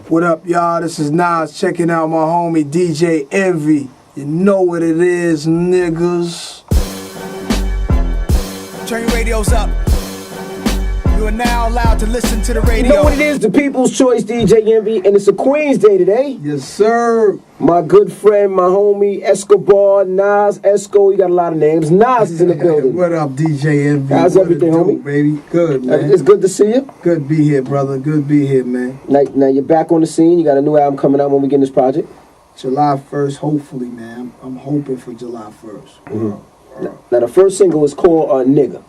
What up, y'all? This is Nas checking out my homie DJ Envy. You know what it is, niggas. Turn your radios up. You are now allowed to listen to the radio. You know what it is? The People's Choice DJ Envy, and it's a Queen's Day today. Yes, sir. My good friend, my homie, Escobar, Nas, Esco, you got a lot of names. Nas is in the building. What up, DJ Envy? How's everything, homie? Baby? Good, man. It's good to see you. Good to be here, brother. Good to be here, man. Now you're back on the scene. You got a new album coming out when we get in this project. July 1st, hopefully, man. I'm hoping for July 1st. Mm-hmm. Now the first single is called Nigga.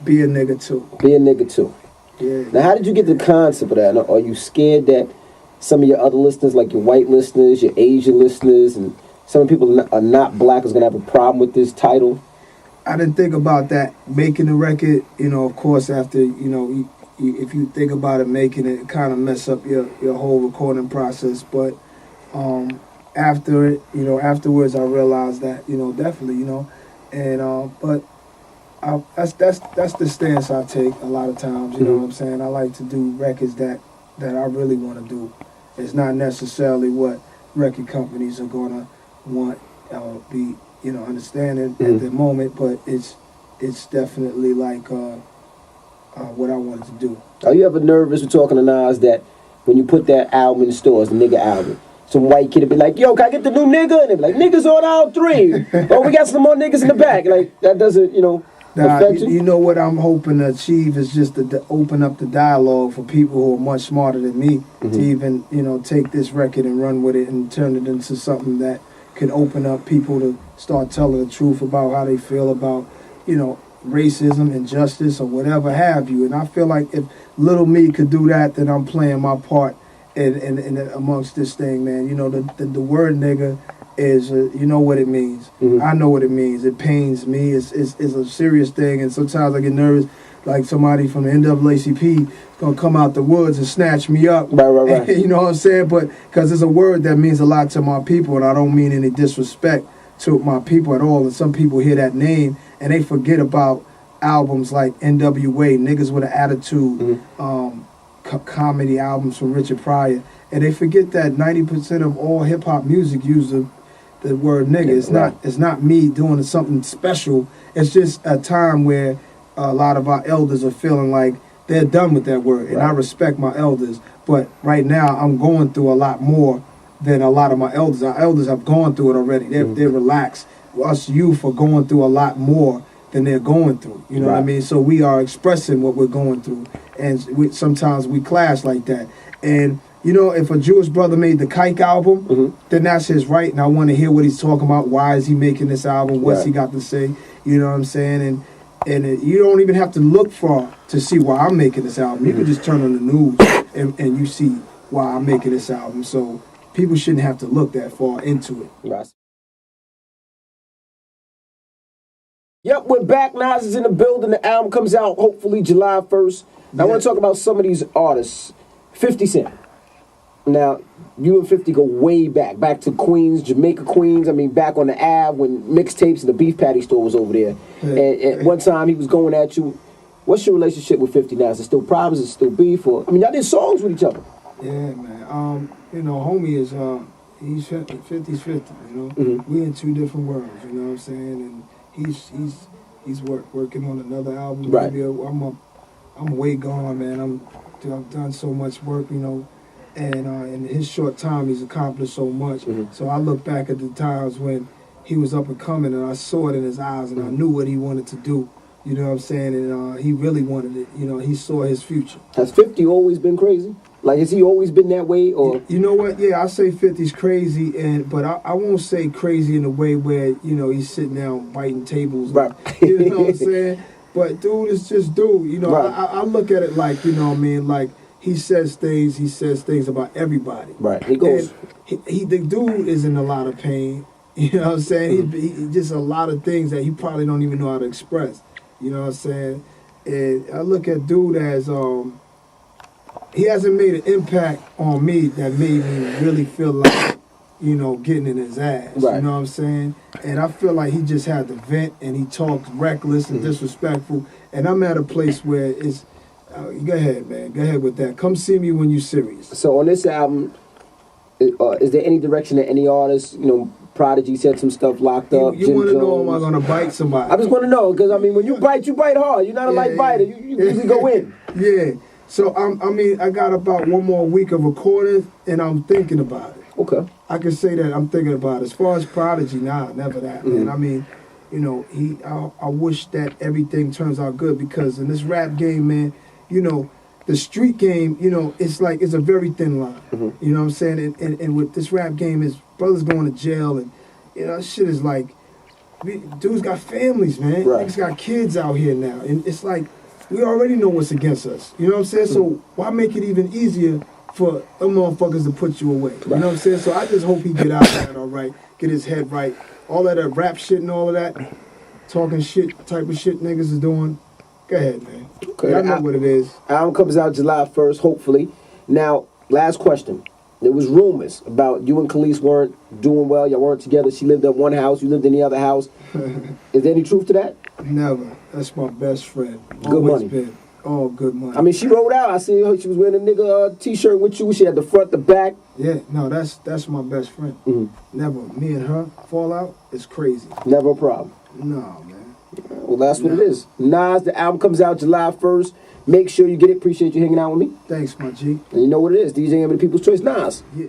Be a Nigga Too. Be a Nigga Too. Yeah. Now how did you get the concept of that? Are you scared that some of your other listeners, like your white listeners, your Asian listeners, and some people are not black is going to have a problem with this title? I didn't think about that. Making the record, of course, after, if you think about it, making it kind of mess up your whole recording process. But after it, afterwards, I realized that, definitely, and but that's the stance I take a lot of times. You know what I'm saying? I like to do records that I really want to do. It's not necessarily what record companies are gonna want or be, understanding at the moment, but it's definitely like what I wanted to do. Are you ever nervous with talking to Nas that when you put that album in the stores, the Nigga album, some white kid would be like, yo, can I get the new Nigga? And they'd be like, niggas on aisle 3. Oh, we got some more niggas in the back. Like, that doesn't, affect you? You know what I'm hoping to achieve is just to open up the dialogue for people who are much smarter than me to even, take this record and run with it and turn it into something that can open up people to start telling the truth about how they feel about, racism, injustice, or whatever have you. And I feel like if little me could do that, then I'm playing my part in amongst this thing, man. The word nigga is, you know what it means. I know what it means. It pains me. It's a serious thing, and sometimes I get nervous, like somebody from the NAACP is gonna come out the woods and snatch me up. Right. You know what I'm saying? But because it's a word that means a lot to my people, and I don't mean any disrespect to my people at all. And some people hear that name and they forget about albums like NWA, Niggas with an Attitude, comedy albums from Richard Pryor, and they forget that 90% of all hip hop music use the word nigga. It's not me doing something special. It's just a time where a lot of our elders are feeling like they're done with that word, and I respect my elders. But right now, I'm going through a lot more than a lot of my elders. Our elders have gone through it already. They're relaxed. Us youth are going through a lot more than they're going through. You know what I mean? So we are expressing what we're going through, and sometimes we clash like that. And if a Jewish brother made the Kike album, then that's his right, and I want to hear what he's talking about. Why is he making this album? What's he got to say? You know what I'm saying? And you don't even have to look far to see why I'm making this album. You can just turn on the news and you see why I'm making this album. So people shouldn't have to look that far into it. Right. Yep, we're back. Nas is in the building. The album comes out hopefully July 1st. Now I want to talk about some of these artists. 50 Cent. Now, you and 50 go way back to Queens, Jamaica, Queens. I mean, back on the Ave when mixtapes and the beef patty store was over there. And one time he was going at you. What's your relationship with 50 now? Is it still problems? Is it still beef? Or y'all did songs with each other. Yeah, man. Homie is he's 50's 50. We in two different worlds. You know what I'm saying? And he's working on another album. Right. Maybe I'm way gone, man. I've done so much work, and in his short time, he's accomplished so much. So I look back at the times when he was up and coming, and I saw it in his eyes, and I knew what he wanted to do. You know what I'm saying? And he really wanted it. He saw his future. Has 50 always been crazy? Like, has he always been that way? Or you know what? Yeah, I say 50's crazy, but I won't say crazy in a way where he's sitting down biting tables. Right. You know what I'm saying? But dude is just dude. Right. I look at it like, like he says things about everybody. Right. He goes. The dude is in a lot of pain. You know what I'm saying? He just a lot of things that he probably don't even know how to express. You know what I'm saying? And I look at dude as he hasn't made an impact on me that made me really feel like, getting in his ass. Right. You know what I'm saying? And I feel like he just had to vent, and he talks reckless and disrespectful. And I'm at a place where it's Go ahead, man. Go ahead with that. Come see me when you're serious. So on this album, is there any direction that any artist, Prodigy said some stuff locked up? You Jim want to know, am I Jones? going to bite somebody? I just want to know because I mean, when you bite hard. You're not a light biter. You usually go in. Yeah. So I got about one more week of recording, and I'm thinking about it. Okay. I can say that I'm thinking about it. As far as Prodigy, never that, man. I mean, I wish that everything turns out good because in this rap game, man, the street game, it's like it's a very thin line. You know what I'm saying? And with this rap game, is brothers going to jail, and shit is like, dudes got families, man. Right. Niggas got kids out here now, and it's like we already know what's against us. You know what I'm saying? So why make it even easier for them motherfuckers to put you away? You know what I'm saying? So I just hope he get out of that all right, get his head right. All that rap shit and all of that, talking shit type of shit niggas is doing. Go ahead, man. Okay. I know what it is. Album comes out July 1st, hopefully. Now, last question. There was rumors about you and Khalees weren't doing well. Y'all weren't together. She lived in one house. You lived in the other house. Is there any truth to that? Never. That's my best friend. Good Always money. been. Oh, good money. I mean, she rolled out. I see her. She was wearing a nigga T-shirt with you. She had the front, the back. Yeah, no, that's my best friend. Never. Me and her fall out. It's crazy. Never a problem. No, man. Well, that's what it is. Nas, the album comes out July 1st. Make sure you get it. Appreciate you hanging out with me. Thanks, my G. And you know what it is. DJ Eminem, People's Choice, Nas. Yeah.